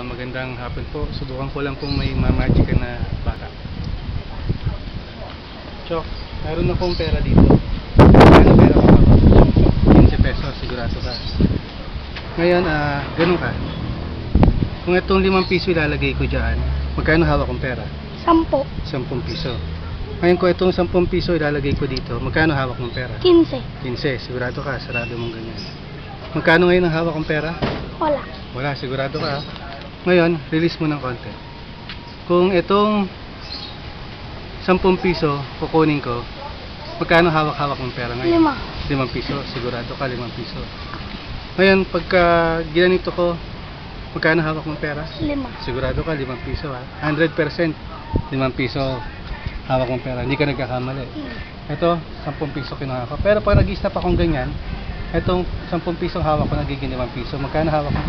Magandang hapon po. Subukan ko lang kung may magic na bata. Chok, meron akong pera dito. Ano pera ko? 15 pesos, sigurado ka. Ngayon, ganun ka. Kung itong 5 piso ilalagay ko dyan, magkano hawak kong pera? 10. 10 piso. Ngayon kung itong 10 piso ilalagay ko dito, magkano hawak mong pera? 15. 15, sigurado ka, sarado mong ganyan. Magkano ngayon ang hawak kong pera? Wala. Wala, sigurado ka. Ngayon, release mo ng konti. Kung itong 10 piso kukunin ko, magkano hawak-hawak mong pera ngayon? 5 piso, sigurado ka, 5 piso. Ngayon, pagka ginanito ko, magkano hawak mong pera? 5. Sigurado ka, 5 piso ha. 100%, 5 piso hawak mong pera. Hindi ka nagkakamali. Ito, 10 piso kinuha ko. Pero pag nag-i-stop akong ganyan, itong 10 piso hawak ko nagiging 5 piso. Magkano hawak mo?